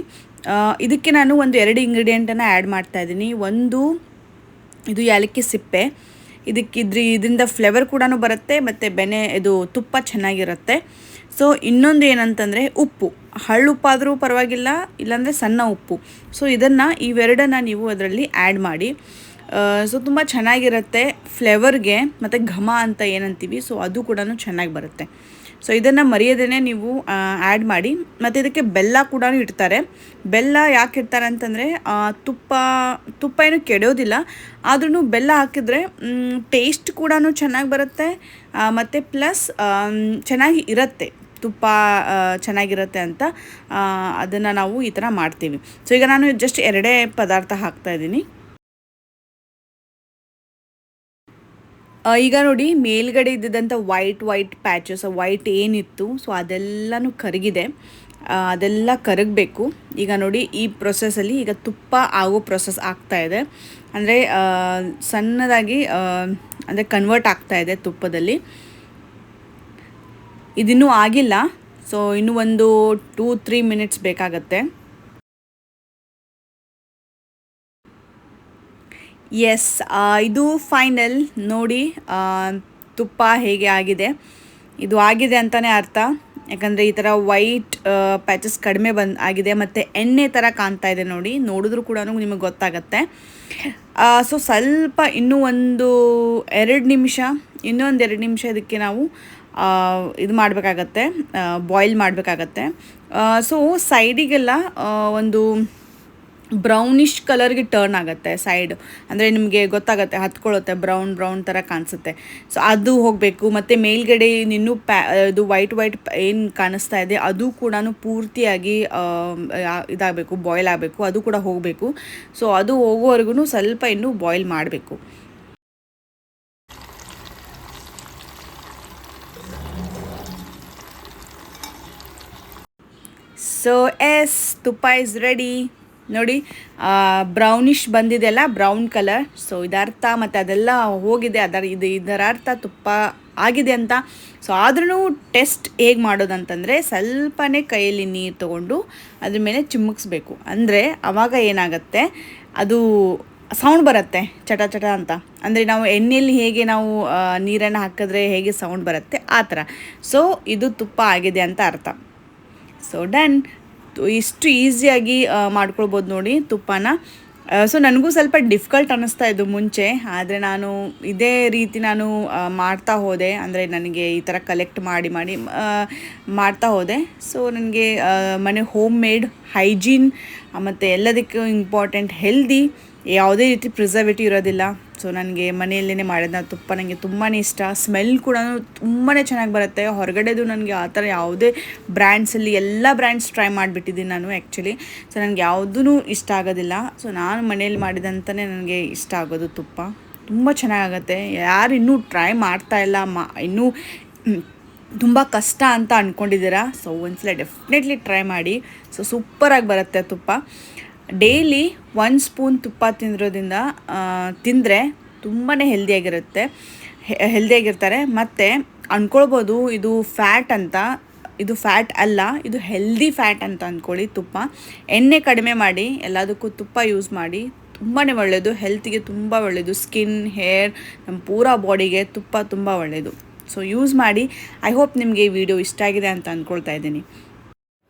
ಇದಕ್ಕೆ ನಾನು ಒಂದು 2 ಇಂಗ್ರೀಡಿಯೆಂಟನ್ನು ಆ್ಯಡ್ ಮಾಡ್ತಾಯಿದ್ದೀನಿ. ಒಂದು ಇದು ಏಲಕ್ಕಿ ಸಿಪ್ಪೆ, ಇದರಿಂದ ಫ್ಲೇವರ್ ಕೂಡ ಬರುತ್ತೆ ಮತ್ತು ಬೆಣ್ಣೆ ಇದು ತುಪ್ಪ ಚೆನ್ನಾಗಿರುತ್ತೆ. ಸೊ ಇನ್ನೊಂದು ಏನಂತಂದರೆ ಉಪ್ಪು, ಹಳ್ಳುಪ್ಪಾದರೂ ಪರವಾಗಿಲ್ಲ, ಇಲ್ಲಾಂದರೆ ಸಣ್ಣ ಉಪ್ಪು. ಸೊ ಇವೆರಡನ್ನು ನೀವು ಅದರಲ್ಲಿ ಆ್ಯಡ್ ಮಾಡಿ. ಸೊ ತುಂಬ ಚೆನ್ನಾಗಿರುತ್ತೆ ಫ್ಲೇವರ್ಗೆ, ಮತ್ತು ಘಮ ಅಂತ ಏನಂತೀವಿ ಸೊ ಅದು ಕೂಡ ಚೆನ್ನಾಗಿ ಬರುತ್ತೆ. ಸೊ ಇದನ್ನು ಮರೆಯದೇ ನೀವು ಆ್ಯಡ್ ಮಾಡಿ. ಮತ್ತು ಇದಕ್ಕೆ ಬೆಲ್ಲ ಕೂಡ ಇಡ್ತಾರೆ. ಬೆಲ್ಲ ಯಾಕೆ ಇಡ್ತಾರೆ ಅಂತಂದರೆ ತುಪ್ಪ ಏನು ಕೆಡೋದಿಲ್ಲ, ಆದ್ರೂ ಬೆಲ್ಲ ಹಾಕಿದರೆ ಟೇಸ್ಟ್ ಕೂಡ ಚೆನ್ನಾಗಿ ಬರುತ್ತೆ, ಮತ್ತು ಪ್ಲಸ್ ಚೆನ್ನಾಗಿ ಇರುತ್ತೆ, ತುಪ್ಪ ಚೆನ್ನಾಗಿರುತ್ತೆ ಅಂತ ಅದನ್ನು ನಾವು ಈ ಥರ ಮಾಡ್ತೀವಿ. ಸೊ ಈಗ ನಾನು ಜಸ್ಟ್ 2 ಪದಾರ್ಥ ಹಾಕ್ತಾಯಿದ್ದೀನಿ. ಈಗ ನೋಡಿ ಮೇಲ್ಗಡೆ ಇದ್ದಿದ್ದಂಥ ವೈಟ್ ಪ್ಯಾಚಸ್, ವೈಟ್ ಏನಿತ್ತು ಸೊ ಅದೆಲ್ಲನೂ ಕರಗಿದೆ, ಅದೆಲ್ಲ ಕರಗಬೇಕು. ಈಗ ನೋಡಿ ಈ ಪ್ರೊಸೆಸಲ್ಲಿ ಈಗ ತುಪ್ಪ ಆಗೋ ಪ್ರೊಸೆಸ್ ಆಗ್ತಾಯಿದೆ. ಅಂದರೆ ಸಣ್ಣದಾಗಿ ಅಂದರೆ ಕನ್ವರ್ಟ್ ಆಗ್ತಾಯಿದೆ ತುಪ್ಪದಲ್ಲಿ. ಇದಿನ್ನೂ ಆಗಿಲ್ಲ, ಸೊ ಇನ್ನೂ ಒಂದು 2-3 ಮಿನಿಟ್ಸ್ ಬೇಕಾಗತ್ತೆ. ಎಸ್, ಇದು ಫೈನಲ್ ನೋಡಿ. ತುಪ್ಪ ಹೇಗೆ ಆಗಿದೆ, ಇದು ಆಗಿದೆ ಅಂತಲೇ ಅರ್ಥ. ಯಾಕಂದರೆ ಈ ಥರ ವೈಟ್ ಪ್ಯಾಚಸ್ ಕಡಿಮೆ ಆಗಿದೆ, ಮತ್ತು ಎಣ್ಣೆ ಥರ ಕಾಣ್ತಾ ಇದೆ ನೋಡಿ, ನೋಡಿದ್ರೂ ಕೂಡ ನಿಮಗೆ ಗೊತ್ತಾಗತ್ತೆ. ಸೊ ಸ್ವಲ್ಪ ಇನ್ನೂ ಒಂದು 2 ನಿಮಿಷ ಇದಕ್ಕೆ ನಾವು ಇದು ಮಾಡಬೇಕಾಗತ್ತೆ, ಬಾಯ್ಲ್ ಮಾಡಬೇಕಾಗತ್ತೆ. ಸೊ ಸೈಡಿಗೆಲ್ಲ ಒಂದು ಬ್ರೌನಿಷ್ ಕಲರ್ಗೆ ಟರ್ನ್ ಆಗುತ್ತೆ ಸೈಡ್, ಅಂದರೆ ನಿಮಗೆ ಗೊತ್ತಾಗುತ್ತೆ, ಹತ್ಕೊಳ್ಳುತ್ತೆ, ಬ್ರೌನ್ ಥರ ಕಾಣಿಸುತ್ತೆ. ಸೊ ಅದು ಹೋಗಬೇಕು. ಮತ್ತು ಮೇಲ್ಗಡೆ ಇನ್ನೂ ಇದು ವೈಟ್ ಏನು ಕಾಣಿಸ್ತಾ ಇದೆ ಅದು ಕೂಡ ಪೂರ್ತಿಯಾಗಿ ಇದಾಗಬೇಕು, ಬಾಯ್ಲ್ ಆಗಬೇಕು, ಅದು ಕೂಡ ಹೋಗಬೇಕು. ಸೊ ಅದು ಹೋಗೋವರೆಗೂ ಸ್ವಲ್ಪ ಇನ್ನೂ ಬಾಯ್ಲ್ ಮಾಡಬೇಕು. So as tuppa is ready ನೋಡಿ. ಬ್ರೌನಿಷ್ ಬಂದಿದೆಯಲ್ಲ, ಬ್ರೌನ್ ಕಲರ್. ಸೊ ಇದರ್ಥ ಮತ್ತು ಅದೆಲ್ಲ ಹೋಗಿದೆ, ಇದರ ಅರ್ಥ ತುಪ್ಪ ಆಗಿದೆ ಅಂತ. ಸೊ ಆದ್ರೂ ಟೆಸ್ಟ್ ಹೇಗೆ ಮಾಡೋದಂತಂದರೆ ಸ್ವಲ್ಪನೇ ಕೈಯಲ್ಲಿ ನೀರು ತೊಗೊಂಡು ಅದ್ರ ಮೇಲೆ ಚಿಮ್ಮುಕ್ಸ್ಬೇಕು. ಅಂದರೆ ಆವಾಗ ಏನಾಗುತ್ತೆ, ಅದು ಸೌಂಡ್ ಬರುತ್ತೆ ಚಟ ಚಟ ಅಂತ. ಅಂದರೆ ನಾವು ಎಣ್ಣೆಯಲ್ಲಿ ಹೇಗೆ ನಾವು ನೀರನ್ನು ಹಾಕಿದ್ರೆ ಹೇಗೆ ಸೌಂಡ್ ಬರುತ್ತೆ ಆ ಥರ. ಸೊ ಇದು ತುಪ್ಪ ಆಗಿದೆ ಅಂತ ಅರ್ಥ. So done. ಇಷ್ಟು ಈಸಿಯಾಗಿ ಮಾಡ್ಕೊಳ್ಬೋದು ನೋಡಿ ತುಪ್ಪನ. ಸೊ ನನಗೂ ಸ್ವಲ್ಪ ಡಿಫಿಕಲ್ಟ್ ಅನ್ನಿಸ್ತಾ ಇದ್ದು ಮುಂಚೆ, ಆದರೆ ನಾನು ಇದೇ ರೀತಿ ನಾನು ಮಾಡ್ತಾ ಹೋದೆ. ಅಂದರೆ ನನಗೆ ಈ ಥರ ಕಲೆಕ್ಟ್ ಮಾಡಿ ಮಾಡ್ತಾ ಹೋದೆ. ಸೊ ನನಗೆ ಮನೆ ಹೋಮ್ ಮೇಡ್, ಹೈಜೀನ್ ಮತ್ತು ಎಲ್ಲದಕ್ಕೂ ಇಂಪಾರ್ಟೆಂಟ್ ಹೆಲ್ದಿ, ಯಾವುದೇ ರೀತಿ ಪ್ರಿಸರ್ವೇಟಿವ್ ಇರೋದಿಲ್ಲ. ಸೊ ನನಗೆ ಮನೆಯಲ್ಲೇ ಮಾಡಿದ ತುಪ್ಪ ನನಗೆ ತುಂಬಾ ಇಷ್ಟ. ಸ್ಮೆಲ್ ಕೂಡ ತುಂಬಾ ಚೆನ್ನಾಗಿ ಬರುತ್ತೆ. ಹೊರಗಡೆದು ನನಗೆ ಆ ಥರ ಯಾವುದೇ ಬ್ರ್ಯಾಂಡ್ಸಲ್ಲಿ ಎಲ್ಲ ಬ್ರ್ಯಾಂಡ್ಸ್ ಟ್ರೈ ಮಾಡಿಬಿಟ್ಟಿದ್ದೀನಿ ನಾನು ಆ್ಯಕ್ಚುಲಿ. ಸೊ ನನಗೆ ಯಾವುದೂ ಇಷ್ಟ ಆಗೋದಿಲ್ಲ. ಸೊ ನಾನು ಮನೇಲಿ ಮಾಡಿದಂತಲೇ ನನಗೆ ಇಷ್ಟ ಆಗೋದು ತುಪ್ಪ. ತುಂಬ ಚೆನ್ನಾಗಾಗುತ್ತೆ. ಯಾರು ಇನ್ನೂ ಟ್ರೈ ಮಾಡ್ತಾ ಇಲ್ಲ, ಇನ್ನೂ ತುಂಬ ಕಷ್ಟ ಅಂತ ಅಂದ್ಕೊಂಡಿದ್ದೀರಾ, ಸೊ ಒಂದ್ಸಲ ಡೆಫಿನೆಟ್ಲಿ ಟ್ರೈ ಮಾಡಿ. ಸೊ ಸೂಪರಾಗಿ ಬರುತ್ತೆ ತುಪ್ಪ. ಡೈಲಿ 1 ಸ್ಪೂನ್ ತುಪ್ಪ ತಿಂದರೆ ತುಂಬಾ ಹೆಲ್ದಿಯಾಗಿರ್ತಾರೆ. ಮತ್ತು ಅಂದ್ಕೊಳ್ಬೋದು ಇದು ಫ್ಯಾಟ್ ಅಂತ. ಇದು ಫ್ಯಾಟ್ ಅಲ್ಲ, ಇದು ಹೆಲ್ದಿ ಫ್ಯಾಟ್ ಅಂತ ಅಂದ್ಕೊಳ್ಳಿ. ತುಪ್ಪ ಎಣ್ಣೆ ಕಡಿಮೆ ಮಾಡಿ, ಎಲ್ಲದಕ್ಕೂ ತುಪ್ಪ ಯೂಸ್ ಮಾಡಿ. ತುಂಬಾ ಒಳ್ಳೆಯದು, ಹೆಲ್ತಿಗೆ ತುಂಬ ಒಳ್ಳೆಯದು. ಸ್ಕಿನ್, ಹೇರ್, ನಮ್ಮ ಪೂರಾ ಬಾಡಿಗೆ ತುಪ್ಪ ತುಂಬ ಒಳ್ಳೆಯದು. ಸೊ ಯೂಸ್ ಮಾಡಿ. ಐ ಹೋಪ್ ನಿಮಗೆ ಈ ವಿಡಿಯೋ ಇಷ್ಟ ಆಗಿದೆ ಅಂತ ಅಂದ್ಕೊಳ್ತಾ ಇದ್ದೀನಿ.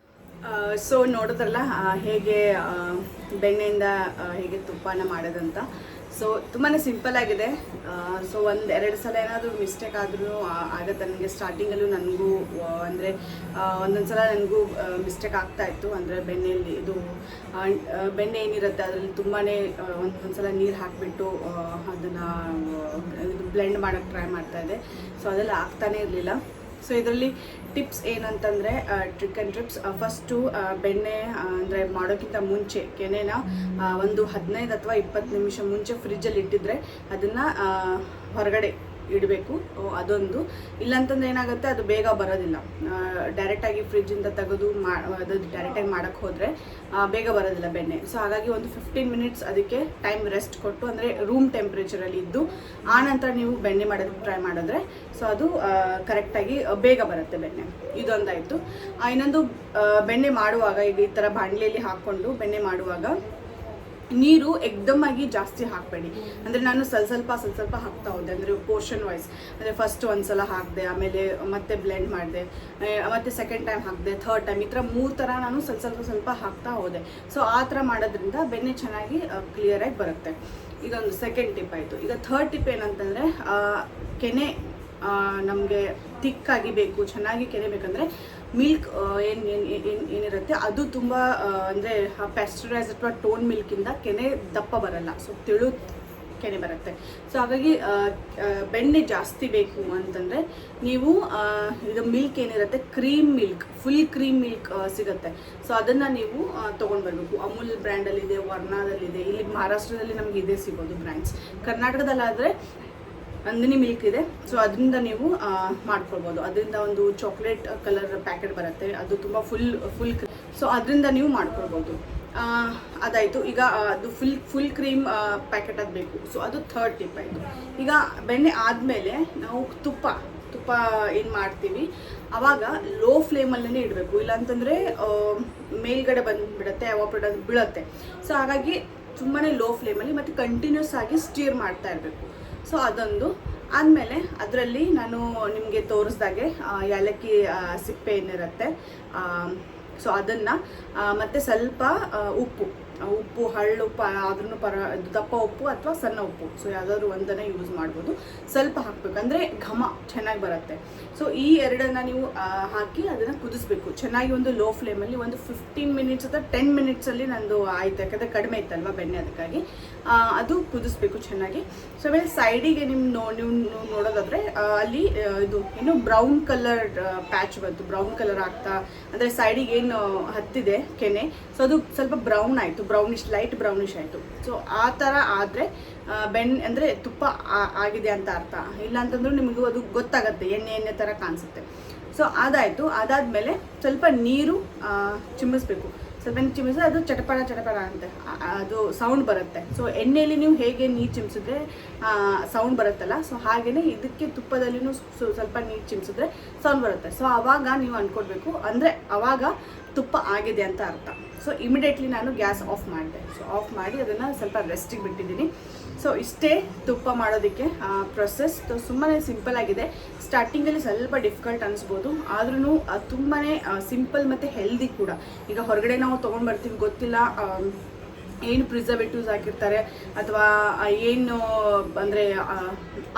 ಸೊ ನೋಡಿದ್ರಲ್ಲ ಹೇಗೆ ಬೆಣ್ಣೆಯಿಂದ ಹೇಗೆ ತುಪ್ಪನ ಮಾಡೋದಂತ. ಸೊ ತುಂಬಾ ಸಿಂಪಲ್ ಆಗಿದೆ. ಸೊ 1-2 ಸಲ ಏನಾದರೂ ಮಿಸ್ಟೇಕ್ ಆದ್ರೂ ಆಗುತ್ತೆ ನನಗೆ. ಸ್ಟಾರ್ಟಿಂಗಲ್ಲೂ ನನಗೂ ಅಂದರೆ ಒಂದೊಂದು ಸಲ ನನಗೂ ಮಿಸ್ಟೇಕ್ ಆಗ್ತಾಯಿತ್ತು. ಅಂದರೆ ಬೆಣ್ಣೆಯಲ್ಲಿ ಇದು ಬೆಣ್ಣೆ ಏನಿರುತ್ತೆ ಅದರಲ್ಲಿ ತುಂಬಾ ಒಂದೊಂದು ಸಲ ನೀರು ಹಾಕಿಬಿಟ್ಟು ಅದನ್ನು ಇದು ಬ್ಲೆಂಡ್ ಮಾಡೋಕ್ಕೆ ಟ್ರೈ ಮಾಡ್ತಾಯಿದ್ದೆ. ಸೊ ಅದೆಲ್ಲ ಆಗ್ತಾನೇ ಇರಲಿಲ್ಲ. ಸೊ ಇದರಲ್ಲಿ ಟಿಪ್ಸ್ ಏನಂತಂದರೆ, ಟ್ರಿಕ್ ಆ್ಯಂಡ್ ಟ್ರಿಪ್ಸ್. ಫಸ್ಟು ಬೆಣ್ಣೆ ಅಂದರೆ ಮಾಡೋಕ್ಕಿಂತ ಮುಂಚೆ ಕೆನೆನ ಒಂದು 15 ಅಥವಾ 20 ನಿಮಿಷ ಮುಂಚೆ ಫ್ರಿಜ್ಜಲ್ಲಿ ಇಟ್ಟಿದ್ರೆ ಅದನ್ನು ಹೊರಗಡೆ ಇಡಬೇಕು. ಅದೊಂದು. ಇಲ್ಲಾಂತಂದ್ರೆ ಏನಾಗುತ್ತೆ, ಅದು ಬೇಗ ಬರೋದಿಲ್ಲ. ಡೈರೆಕ್ಟಾಗಿ ಫ್ರಿಜ್ಜಿಂದ ತೆಗೆದು ಅದು ಡೈರೆಕ್ಟಾಗಿ ಮಾಡೋಕ್ಕೆ ಹೋದರೆ ಬೇಗ ಬರೋದಿಲ್ಲ ಬೆಣ್ಣೆ. ಸೊ ಹಾಗಾಗಿ ಒಂದು 15 ಮಿನಿಟ್ಸ್ ಅದಕ್ಕೆ ಟೈಮ್ ರೆಸ್ಟ್ ಕೊಟ್ಟು, ಅಂದರೆ ರೂಮ್ ಟೆಂಪ್ರೇಚರಲ್ಲಿ ಇದ್ದು ಆನಂತರ ನೀವು ಬೆಣ್ಣೆ ಮಾಡೋದಕ್ಕೆ ಟ್ರೈ ಮಾಡಿದ್ರೆ ಸೊ ಅದು ಕರೆಕ್ಟಾಗಿ ಬೇಗ ಬರುತ್ತೆ ಬೆಣ್ಣೆ. ಇದೊಂದಾಯಿತು. ಇನ್ನೊಂದು, ಬೆಣ್ಣೆ ಮಾಡುವಾಗ ಈಗ ಈ ಥರ ಬಾಣಲೆಯಲ್ಲಿ ಹಾಕ್ಕೊಂಡು ಬೆಣ್ಣೆ ಮಾಡುವಾಗ ನೀರು ಎಕ್ದಮ್ಮಾಗಿ ಜಾಸ್ತಿ ಹಾಕಬೇಡಿ. ಅಂದರೆ ನಾನು ಸ್ವಲ್ಪ ಹಾಕ್ತಾ ಹೋದೆ, ಅಂದರೆ ಪೋರ್ಷನ್ ವೈಸ್. ಅಂದರೆ ಫಸ್ಟ್ ಒಂದ್ಸಲ ಹಾಕಿದೆ, ಆಮೇಲೆ ಮತ್ತೆ ಬ್ಲೆಂಡ್ ಮಾಡಿದೆ, ಮತ್ತು ಸೆಕೆಂಡ್ ಟೈಮ್ ಹಾಕಿದೆ, ಥರ್ಡ್ ಟೈಮ್, ಈ ಥರ 3 ಥರ ನಾನು ಸ್ವಲ್ಪ ಹಾಕ್ತಾ ಹೋದೆ. ಸೊ ಆ ಥರ ಮಾಡೋದ್ರಿಂದ ಬೆಣ್ಣೆ ಚೆನ್ನಾಗಿ ಕ್ಲಿಯರಾಗಿ ಬರುತ್ತೆ. ಇದೊಂದು ಸೆಕೆಂಡ್ ಟಿಪ್ ಆಯಿತು. ಈಗ ಥರ್ಡ್ ಟಿಪ್ ಏನಂತಂದರೆ, ಕೆನೆ ನಮಗೆ ಥಿಕ್ಕಾಗಿ ಬೇಕು, ಚೆನ್ನಾಗಿ ಕೆನೆ ಬೇಕಂದರೆ ಮಿಲ್ಕ್ ಏನಿರುತ್ತೆ ಅದು ತುಂಬ ಅಂದರೆ ಪ್ಯಾಸ್ಚರೈಸ್ ಅಥವಾ ಟೋನ್ ಮಿಲ್ಕಿಂದ ಕೆನೆ ದಪ್ಪ ಬರಲ್ಲ. ಸೊ ತೆಳು ಕೆನೆ ಬರುತ್ತೆ. ಸೊ ಹಾಗಾಗಿ ಬೆಣ್ಣೆ ಜಾಸ್ತಿ ಬೇಕು ಅಂತಂದರೆ ನೀವು ಇದು ಮಿಲ್ಕ್ ಏನಿರುತ್ತೆ, cream milk, full cream milk ಸಿಗುತ್ತೆ. ಸೊ ಅದನ್ನು ನೀವು ತೊಗೊಂಡು ಬರಬೇಕು. ಅಮೂಲ್ ಬ್ರ್ಯಾಂಡಲ್ಲಿದೆ, ವರ್ಣಾದಲ್ಲಿದೆ, ಇಲ್ಲಿ ಮಹಾರಾಷ್ಟ್ರದಲ್ಲಿ ನಮ್ಗೆ ಇದೇ ಸಿಗೋದು ಬ್ರ್ಯಾಂಡ್ಸ್. ಕರ್ನಾಟಕದಲ್ಲಾದರೆ ನಂದಿನಿ ಮಿಲ್ಕ್ ಇದೆ. ಸೊ ಅದರಿಂದ ನೀವು ಮಾಡ್ಕೊಳ್ಬೋದು. ಅದರಿಂದ ಒಂದು ಚಾಕ್ಲೇಟ್ ಕಲರ್ ಪ್ಯಾಕೆಟ್ ಬರುತ್ತೆ, ಅದು ತುಂಬ ಫುಲ್ ಸೊ ಅದರಿಂದ ನೀವು ಮಾಡ್ಕೊಳ್ಬೋದು. ಅದಾಯಿತು. ಈಗ ಅದು ಫುಲ್ ಕ್ರೀಮ್ ಪ್ಯಾಕೆಟ್ ಅದು ಬೇಕು. ಸೊ ಅದು ಥರ್ಡ್ ಟಿಪ್ ಆಯಿತು. ಈಗ ಬೆಣ್ಣೆ ಆದಮೇಲೆ ನಾವು ತುಪ್ಪ ಏನು ಮಾಡ್ತೀವಿ ಆವಾಗ ಲೋ ಫ್ಲೇಮಲ್ಲೇ ಇಡಬೇಕು. ಇಲ್ಲಾಂತಂದರೆ ಮೇಲ್ಗಡೆ ಬಂದುಬಿಡುತ್ತೆ, ಎವಾಪರೇಟ್ ಅದು ಬೀಳುತ್ತೆ. ಸೊ ಹಾಗಾಗಿ ತುಂಬಾ ಲೋ ಫ್ಲೇಮಲ್ಲಿ ಮತ್ತು ಕಂಟಿನ್ಯೂಸ್ ಆಗಿ ಸ್ಟೀರ್ ಮಾಡ್ತಾ ಇರಬೇಕು. ಸೊ ಅದೊಂದು. ಆದಮೇಲೆ ಅದರಲ್ಲಿ ನಾನು ನಿಮಗೆ ತೋರಿಸ್ದಾಗೆ ಏಲಕ್ಕಿ ಸಿಪ್ಪೆ ಏನಿರುತ್ತೆ ಸೊ ಅದನ್ನು ಮತ್ತು ಸ್ವಲ್ಪ ಉಪ್ಪು ಹಳ್ಳುಪ್ಪು ಆದ್ರೂ ದಪ್ಪ ಉಪ್ಪು ಅಥವಾ ಸಣ್ಣ ಉಪ್ಪು, ಸೊ ಯಾವುದಾದ್ರು ಒಂದನ್ನು ಯೂಸ್ ಮಾಡ್ಬೋದು. ಸ್ವಲ್ಪ ಹಾಕಬೇಕು, ಅಂದರೆ ಘಮ ಚೆನ್ನಾಗಿ ಬರುತ್ತೆ. ಸೊ ಈ ಎರಡನ್ನು ನೀವು ಹಾಕಿ ಅದನ್ನು ಕುದಿಸ್ಬೇಕು ಚೆನ್ನಾಗಿ. ಒಂದು ಲೋ ಫ್ಲೇಮಲ್ಲಿ ಒಂದು 15 ಮಿನಿಟ್ಸ್ ಅಥವಾ 10 ಮಿನಿಟ್ಸಲ್ಲಿ ನಂದು ಆಯಿತು, ಯಾಕಂದರೆ ಕಡಿಮೆ ಇತ್ತಲ್ವ ಬೆಣ್ಣೆ, ಅದಕ್ಕಾಗಿ ಅದು ಕುದಿಸ್ಬೇಕು ಚೆನ್ನಾಗಿ. ಸೊ ಆಮೇಲೆ ಸೈಡಿಗೆ ನೀವು ನೋಡೋದಾದರೆ ಅಲ್ಲಿ ಇದು ಏನು ಬ್ರೌನ್ ಕಲರ್ ಪ್ಯಾಚ್ ಬಂತು, ಬ್ರೌನ್ ಕಲರ್ ಆಗ್ತಾ ಅಂದರೆ ಸೈಡಿಗೆ ಏನು ಹತ್ತಿದೆ ಕೆನೆ, ಸೊ ಅದು ಸ್ವಲ್ಪ ಬ್ರೌನ್ ಆಯಿತು, ಲೈಟ್ ಬ್ರೌನಿಶ್ ಆಯಿತು. ಸೊ ಆ ಥರ ಆದರೆ ಬೆಣ್ಣೆ ಅಂದರೆ ತುಪ್ಪ ಆಗಿದೆ ಅಂತ ಅರ್ಥ. ಇಲ್ಲ ಅಂತಂದ್ರೂ ನಿಮಗೂ ಅದು ಗೊತ್ತಾಗುತ್ತೆ, ಎಣ್ಣೆ ಥರ ಕಾಣಿಸುತ್ತೆ. ಸೊ ಅದಾದಮೇಲೆ ಸ್ವಲ್ಪ ನೀರು ಚಿಮ್ಮಿಸ್ಬೇಕು. ಸ್ವಲ್ಪ ಚಿಮ್ಮಿಸಿದ್ರೆ ಅದು ಚಟಪಟ ಅಂತ ಅದು ಸೌಂಡ್ ಬರುತ್ತೆ. ಸೊ ಎಣ್ಣೆಯಲ್ಲಿ ನೀವು ಹೇಗೆ ನೀರು ಚಿಮ್ಸಿದ್ರೆ ಸೌಂಡ್ ಬರುತ್ತಲ್ಲ, ಸೊ ಹಾಗೆಯೇ ಇದಕ್ಕೆ ತುಪ್ಪದಲ್ಲಿನೂ ಸ್ವಲ್ಪ ನೀರು ಚಿಮ್ಸಿದ್ರೆ ಸೌಂಡ್ ಬರುತ್ತೆ. ಸೊ ಆವಾಗ ನೀವು ಅಂದ್ಕೊಡ್ಬೇಕು, ಅಂದರೆ ಆವಾಗ ತುಪ್ಪ ಆಗಿದೆ ಅಂತ ಅರ್ಥ. ಸೊ ಇಮಿಡಿಯೇಟ್ಲಿ ನಾನು ಗ್ಯಾಸ್ ಆಫ್ ಮಾಡಿದೆ. ಸೊ ಆಫ್ ಮಾಡಿ ಅದನ್ನು ಸ್ವಲ್ಪ ರೆಸ್ಟಿಗೆ ಬಿಟ್ಟಿದ್ದೀನಿ. ಸೊ ಇಷ್ಟೇ ತುಪ್ಪ ಮಾಡೋದಕ್ಕೆ ಪ್ರೊಸೆಸ್. ತುಂಬಾ ಸಿಂಪಲ್ ಆಗಿದೆ. ಸ್ಟಾರ್ಟಿಂಗಲ್ಲಿ ಸ್ವಲ್ಪ ಡಿಫಿಕಲ್ಟ್ ಅನಿಸ್ಬೋದು, ಆದ್ರೂ ತುಂಬಾ ಸಿಂಪಲ್ ಮತ್ತು ಹೆಲ್ದಿ ಕೂಡ. ಈಗ ಹೊರಗಡೆ ನಾವು ತೊಗೊಂಡ್ಬರ್ತೀವಿ, ಗೊತ್ತಿಲ್ಲ ಏನು ಪ್ರಿಸರ್ವೇಟಿವ್ಸ್ ಹಾಕಿರ್ತಾರೆ ಅಥವಾ ಏನು ಅಂದರೆ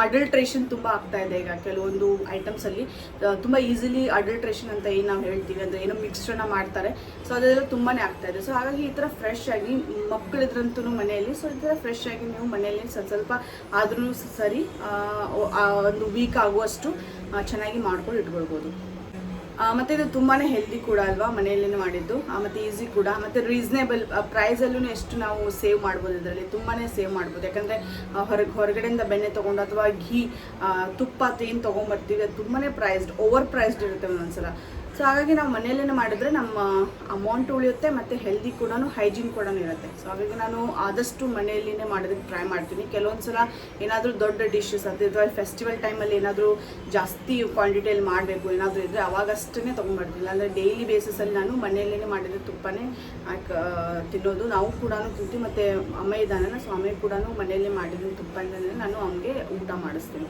ಅಡಲ್ಟ್ರೇಷನ್ ತುಂಬ ಆಗ್ತಾ ಇದೆ. ಈಗ ಕೆಲವೊಂದು ಐಟಮ್ಸಲ್ಲಿ ತುಂಬ ಈಸಿಲಿ ಅಡಲ್ಟ್ರೇಷನ್ ಅಂತ ಏನು ನಾವು ಹೇಳ್ತೀವಿ, ಅಂದರೆ ಏನೋ ಮಿಕ್ಸ್ಚರ್ನ ಮಾಡ್ತಾರೆ. ಸೊ ಅದೆಲ್ಲ ತುಂಬಾ ಆಗ್ತಾ ಇದೆ. ಸೊ ಹಾಗಾಗಿ ಈ ಥರ ಫ್ರೆಶ್ ಆಗಿ ಮಕ್ಕಳಿದ್ರಂತೂ ಮನೆಯಲ್ಲಿ, ಸೊ ಈ ಥರ ಫ್ರೆಶ್ ಆಗಿ ನೀವು ಮನೆಯಲ್ಲಿ ಸ್ವಲ್ಪ ಆದ್ರೂ ಸರಿ ಒಂದು ವೀಕ್ ಆಗುವಷ್ಟು ಚೆನ್ನಾಗಿ ಮಾಡ್ಕೊಂಡು ಇಟ್ಕೊಳ್ಬೋದು. ಮತ್ತು ಇದು ತುಂಬಾ ಹೆಲ್ದಿ ಕೂಡ ಅಲ್ವಾ, ಮನೆಯಲ್ಲೇ ಮಾಡಿದ್ದು, ಮತ್ತು ಈಸಿ ಕೂಡ, ಮತ್ತು ರೀಸನೇಬಲ್ ಪ್ರೈಸಲ್ಲೂ ಎಷ್ಟು ನಾವು ಸೇವ್ ಮಾಡ್ಬೋದು. ಇದರಲ್ಲಿ ತುಂಬಾ ಸೇವ್ ಮಾಡ್ಬೋದು. ಯಾಕಂದರೆ ಹೊರಗಡೆಯಿಂದ ಬೆಣ್ಣೆ ತೊಗೊಂಡು ಅಥವಾ ಘೀ ತುಪ್ಪ ಏನು ತೊಗೊಂಬರ್ತೀವಿ, ಅದು ತುಂಬಾ ಓವರ್ ಪ್ರೈಸ್ಡ್ ಇರುತ್ತೆ ಒಂದೊಂದ್ಸಲ. ಸೊ ಹಾಗಾಗಿ ನಾವು ಮನೆಯಲ್ಲೇ ಮಾಡಿದ್ರೆ ನಮ್ಮ ಅಮೌಂಟ್ ಉಳಿಯುತ್ತೆ ಮತ್ತು ಹೆಲ್ದಿ ಕೂಡ, ಹೈಜೀನ್ ಕೂಡ ಇರುತ್ತೆ. ಸೊ ಹಾಗಾಗಿ ನಾನು ಆದಷ್ಟು ಮನೆಯಲ್ಲಿನೇ ಮಾಡೋದಕ್ಕೆ ಟ್ರೈ ಮಾಡ್ತೀನಿ. ಕೆಲವೊಂದು ಸಲ ಏನಾದರೂ ದೊಡ್ಡ ಡಿಶಸ್ ಅಥವಾ ಫೆಸ್ಟಿವಲ್ ಟೈಮಲ್ಲಿ ಏನಾದರೂ ಜಾಸ್ತಿ ಕ್ವಾಂಟಿಟಿಯಲ್ಲಿ ಮಾಡಬೇಕು ಏನಾದರೂ ಇದ್ದರೆ ಅವಾಗಷ್ಟೇ ತೊಗೊಂಡ್ಬರ್ತೀನಿ. ಅಂದರೆ ಡೈಲಿ ಬೇಸಿಸಲ್ಲಿ ನಾನು ಮನೆಯಲ್ಲೇ ಮಾಡಿದ್ರೆ ತುಪ್ಪನೇ ತಿನ್ನೋದು. ನಾವು ಕೂಡ ತಿಂತೀವಿ, ಮತ್ತು ಅಮ್ಮ ಇದ್ದಾನಲ್ಲ, ಸೊ ಅಮ್ಮ ಕೂಡ ಮನೆಯಲ್ಲೇ ಮಾಡಿದ ತುಪ್ಪನೇ ನಾನು ಅವನಿಗೆ ಊಟ ಮಾಡಿಸ್ತೀನಿ.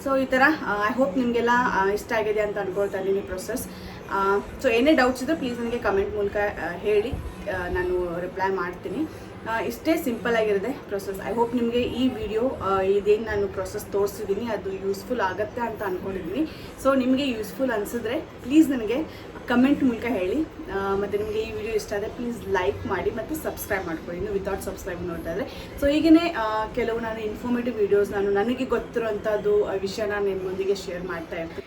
ಸೊ ಈ ಥರ ಐ ಹೋಪ್ ನಿಮಗೆಲ್ಲ ಇಷ್ಟ ಆಗಿದೆ ಅಂತ ಅಂದ್ಕೊಳ್ತಾ ಇದ್ದೀನಿ ಪ್ರೊಸೆಸ್. ಸೊ ಏನೇ ಡೌಟ್ಸ್ ಇದ್ದರೆ ಪ್ಲೀಸ್ ನನಗೆ ಕಮೆಂಟ್ ಮೂಲಕ ಹೇಳಿ, ನಾನು ರಿಪ್ಲೈ ಮಾಡ್ತೀನಿ. ಇಷ್ಟೇ ಸಿಂಪಲ್ ಆಗಿರುತ್ತೆ ಪ್ರೊಸೆಸ್. ಐ ಹೋಪ್ ನಿಮಗೆ ಈ ವಿಡಿಯೋ ಇದೇನು ನಾನು ಪ್ರೊಸೆಸ್ ತೋರಿಸಿದ್ದೀನಿ ಅದು ಯೂಸ್ಫುಲ್ ಆಗುತ್ತೆ ಅಂತ ಅಂದ್ಕೊಂಡಿದ್ದೀನಿ. ಸೊ ನಿಮಗೆ ಯೂಸ್ಫುಲ್ ಅನಿಸಿದ್ರೆ ಪ್ಲೀಸ್ ನನಗೆ ಕಮೆಂಟ್ ಮೂಲಕ ಹೇಳಿ. ಮತ್ತು ನಿಮಗೆ ಈ ವಿಡಿಯೋ ಇಷ್ಟ ಆದರೆ ಪ್ಲೀಸ್ ಲೈಕ್ ಮಾಡಿ ಮತ್ತು ಸಬ್ಸ್ಕ್ರೈಬ್ ಮಾಡ್ಕೊಳ್ಳಿ, ಇನ್ನು ವಿತೌಟ್ ಸಬ್ಸ್ಕ್ರೈಬ್ ನೋಡ್ತಾ ಇದ್ದರೆ. ಸೊ ಹೀಗೇ ಕೆಲವು ನಾನು ಇನ್ಫಾರ್ಮೇಟಿವ್ ವೀಡಿಯೋಸ್ ನನಗೆ ಗೊತ್ತಿರೋಂಥದ್ದು ವಿಷಯನ ನಿಮ್ಮೊಂದಿಗೆ ಶೇರ್ ಮಾಡ್ತಾ ಇರ್ತೀನಿ.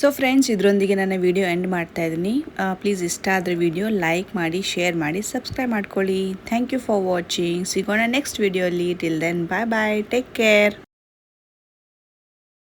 ಸೊ ಫ್ರೆಂಡ್ಸ್, ಇದರೊಂದಿಗೆ ನನ್ನ ವಿಡಿಯೋ ಎಂಡ್ ಮಾಡ್ತಾ ಇದ್ದೀನಿ. ಪ್ಲೀಸ್ ಇಷ್ಟ ಆದರೆ ವಿಡಿಯೋ ಲೈಕ್ ಮಾಡಿ, ಶೇರ್ ಮಾಡಿ, ಸಬ್ಸ್ಕ್ರೈಬ್ ಮಾಡ್ಕೊಳ್ಳಿ. Thank you for watching. ಸಿಗೋಣ ನೆಕ್ಸ್ಟ್ ವಿಡಿಯೋಲಿ. Till then bye bye, take care.